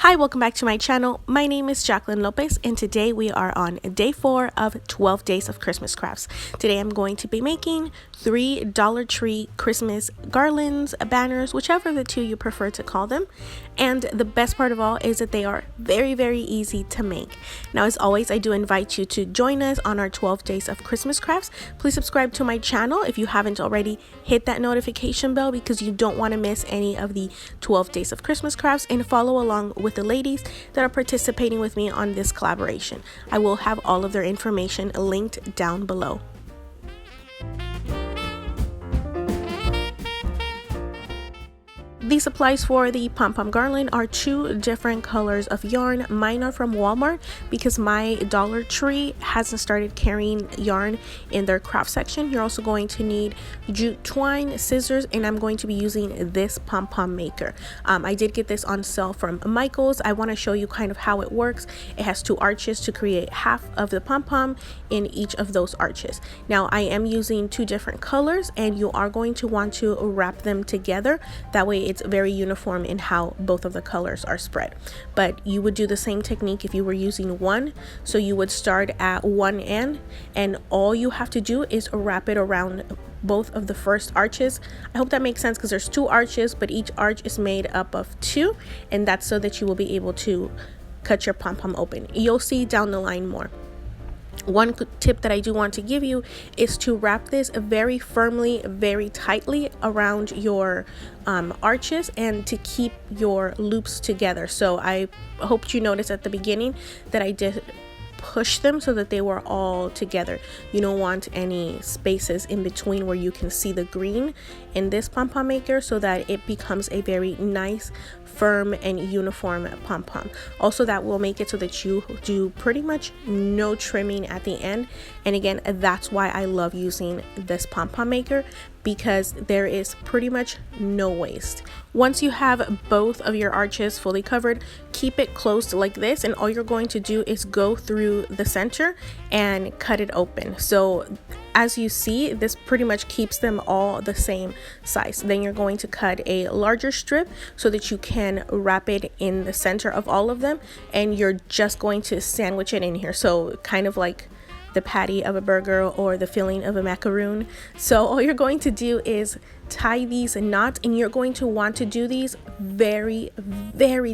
Hi, welcome back to my channel. My name is Jacquelyn Lopez and today we are on day 4 of 12 days of Christmas crafts. Today I'm going to be making 3 Dollar Tree Christmas garlands, banners, whichever of the two you prefer to call them. And the best part of all is that they are very easy to make. Now, as always, I do invite you to join us on our 12 days of Christmas crafts. Please subscribe to my channel if you haven't already. Hit that notification bell because you don't want to miss any of the 12 days of Christmas crafts, and follow along with the ladies that are participating with me on this collaboration. I will have all of their information linked down below. The supplies for the Pom Pom Garland are 2 different colors of yarn. Mine are from Walmart because my Dollar Tree hasn't started carrying yarn in their craft section. You're also going to need jute twine, scissors, and I'm going to be using this pom pom maker. I did get this on sale from Michael's. I want to show you kind of how it works. It has 2 arches to create half of the pom pom in each of those arches. Now, I am using 2 different colors, and you are going to want to wrap them together. That way it's very uniform in how both of the colors are spread. But you would do the same technique if you were using one. So you would start at one end, and all you have to do is wrap it around both of the first arches. I hope that makes sense because there's 2 arches, but each arch is made up of 2, and that's so that you will be able to cut your pom pom open. You'll see down the line more. One tip that I do want to give you is to wrap this very firmly, very tightly around your arches, and to keep your loops together. So I hope you noticed at the beginning that I did push them so that they were all together. You don't want any spaces in between where you can see the green in this pom pom maker, so that it becomes a very nice, firm and uniform pom pom. Also, that will make it so that you do pretty much no trimming at the end. And again, that's why I love using this pom pom maker, because there is pretty much no waste. Once you have both of your arches fully covered, keep it closed like this, and all you're going to do is go through the center and cut it open. So as you see, this pretty much keeps them all the same size. Then you're going to cut a larger strip so that you can wrap it in the center of all of them, and you're just going to sandwich it in here. So kind of like the patty of a burger or the filling of a macaroon. So all you're going to do is tie these knots, and you're going to want to do these very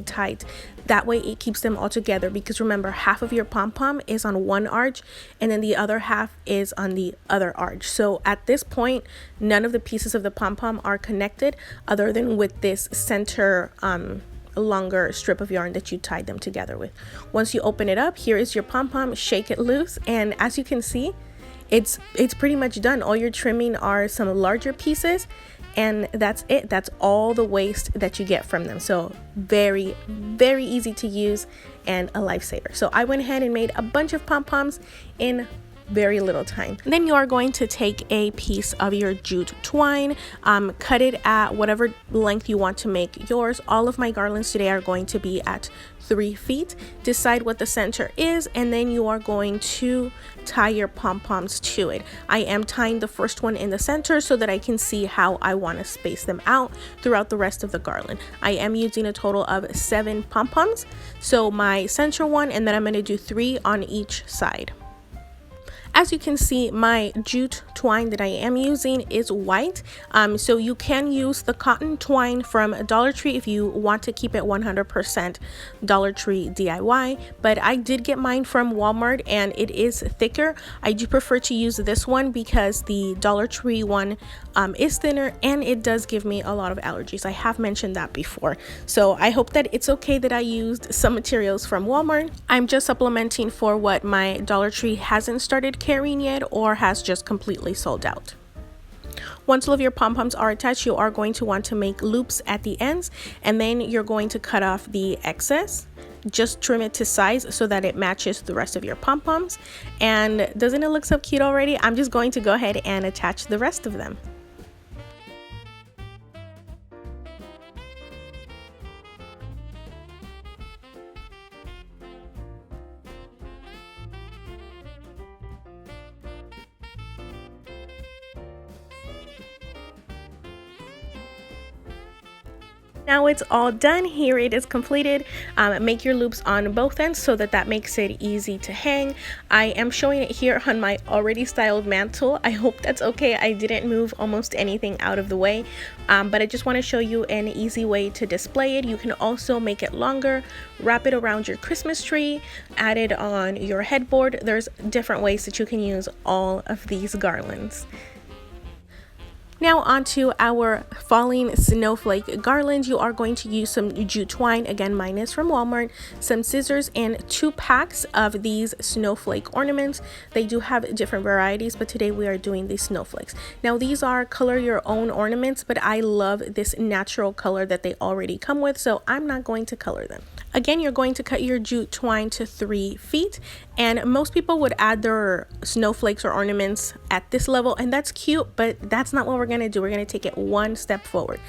tight. That way it keeps them all together, because remember, half of your pom pom is on one arch and then the other half is on the other arch. So at this point, none of the pieces of the pom pom are connected other than with this center longer strip of yarn that you tied them together with. Once you open it up, here is your pom pom. Shake it loose, and as you can see, it's pretty much done. All you're trimming are some larger pieces, and that's it. That's all the waste that you get from them. So very easy to use and a lifesaver. So I went ahead and made a bunch of pom poms in very little time. And then you are going to take a piece of your jute twine, cut it at whatever length you want to make yours. All of my garlands today are going to be at 3 feet. Decide what the center is, and then you are going to tie your pom poms to it. I am tying the first one in the center so that I can see how I want to space them out throughout the rest of the garland. I am using a total of 7 pom poms, so my center one, and then I'm going to do 3 on each side. As you can see, my jute twine that I am using is white. So you can use the cotton twine from Dollar Tree if you want to keep it 100% Dollar Tree DIY. But I did get mine from Walmart, and it is thicker. I do prefer to use this one because the Dollar Tree one is thinner, and it does give me a lot of allergies. I have mentioned that before. So I hope that it's okay that I used some materials from Walmart. I'm just supplementing for what my Dollar Tree hasn't started carrying yet or has just completely sold out. Once all of your pom-poms are attached, you are going to want to make loops at the ends, and then you're going to cut off the excess. Just trim it to size so that it matches the rest of your pom-poms. And doesn't it look so cute already? I'm just going to go ahead and attach the rest of them. Now it's all done. Here it is completed. Make your loops on both ends so that makes it easy to hang. I am showing it here on my already styled mantle. I hope that's okay. I didn't move almost anything out of the way, but I just want to show you an easy way to display it. You can also make it longer, wrap it around your Christmas tree, add it on your headboard. There's different ways that you can use all of these garlands. Now onto our falling snowflake garland. You are going to use some jute twine, again mine is from Walmart, some scissors, and 2 packs of these snowflake ornaments. They do have different varieties, but today we are doing these snowflakes. Now these are color your own ornaments, but I love this natural color that they already come with, so I'm not going to color them. Again, you're going to cut your jute twine to 3 feet, and most people would add their snowflakes or ornaments at this level, and that's cute, but that's not what we're going to do. We're going to take it one step forward.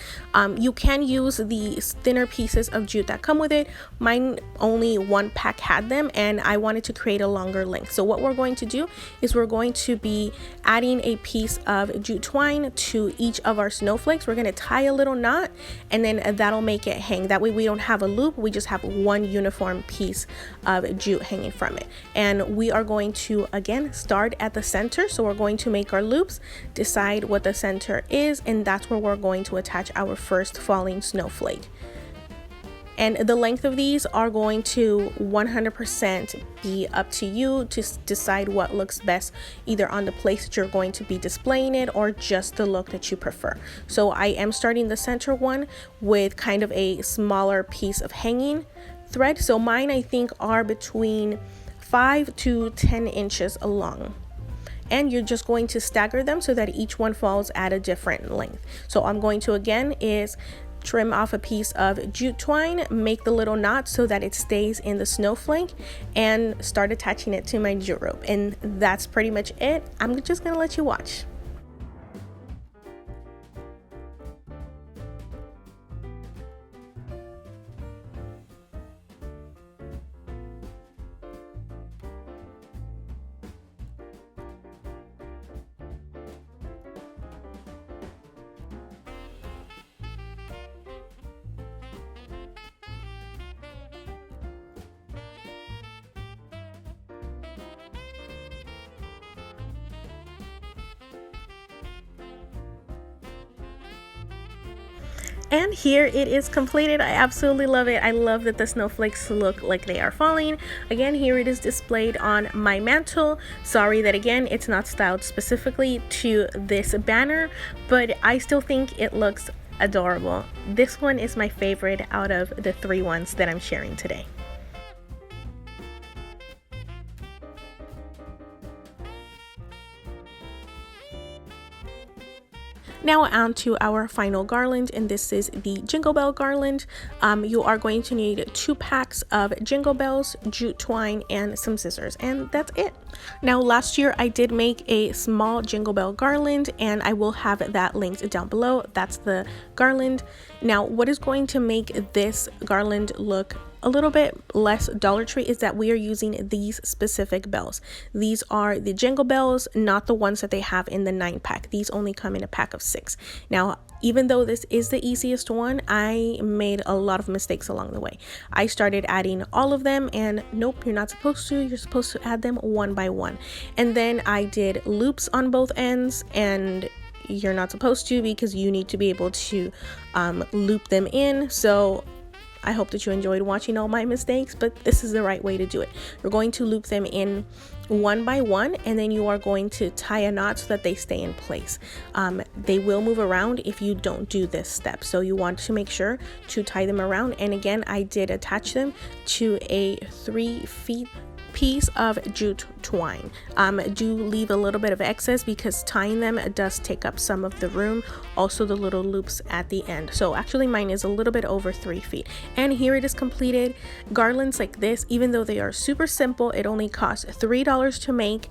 You can use the thinner pieces of jute that come with it. Mine, only 1 pack had them, and I wanted to create a longer length. So what we're going to do is we're going to be adding a piece of jute twine to each of our snowflakes. We're going to tie a little knot, and then that'll make it hang. That way we don't have a loop, we just have one uniform piece of jute hanging from it. And we are going to again start at the center. So we're going to make our loops, decide what the center is, and that's where we're going to attach our first falling snowflake. And the length of these are going to 100% be up to you to decide what looks best, either on the place that you're going to be displaying it or just the look that you prefer. So I am starting the center one with kind of a smaller piece of hanging thread. So mine, I think, are between 5 to 10 inches long. And you're just going to stagger them so that each one falls at a different length. So I'm going to again is trim off a piece of jute twine, make the little knot so that it stays in the snowflake, and start attaching it to my jute rope. And that's pretty much it. I'm just gonna let you watch. And here it is completed. I absolutely love it. I love that the snowflakes look like they are falling. Again, here it is displayed on my mantle. Sorry that again it's not styled specifically to this banner, but I still think it looks adorable. This one is my favorite out of the 3 ones that I'm sharing today. Now on to our final garland, and this is the Jingle Bell garland. You are going to need 2 packs of jingle bells, jute twine, and some scissors, and that's it. Now last year I did make a small Jingle Bell garland, and I will have that linked down below. That's the garland. Now what is going to make this garland look a little bit less Dollar Tree is that we are using these specific bells. These are the jingle bells, not the ones that they have in the 9-pack. These only come in a pack of 6. Now, even though this is the easiest one, I made a lot of mistakes along the way. I started adding all of them, and nope, you're not supposed to. You're supposed to add them one by one. And then I did loops on both ends, and you're not supposed to because you need to be able to loop them in. So I hope that you enjoyed watching all my mistakes, but this is the right way to do it. You're going to loop them in one by one, and then you are going to tie a knot so that they stay in place. They will move around if you don't do this step, so you want to make sure to tie them around. And again, I did attach them to a 3 feet piece of jute twine. Do leave a little bit of excess because tying them does take up some of the room, also the little loops at the end. So actually mine is a little bit over 3 feet. And here it is completed. Garlands like this, even though they are super simple, it only costs $3 to make.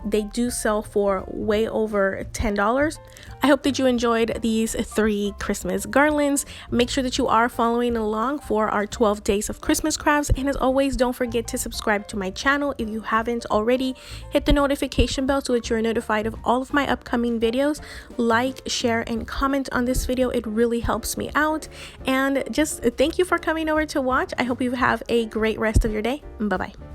They do sell for way over $10. I hope that you enjoyed these 3 Christmas garlands. Make sure that you are following along for our 12 days of Christmas crafts, and as always, don't forget to subscribe subscribe to my channel if you haven't already. Hit the notification bell so that you're notified of all of my upcoming videos. Like, share, and comment on this video. It really helps me out. And just thank you for coming over to watch. I hope you have a great rest of your day. Bye bye.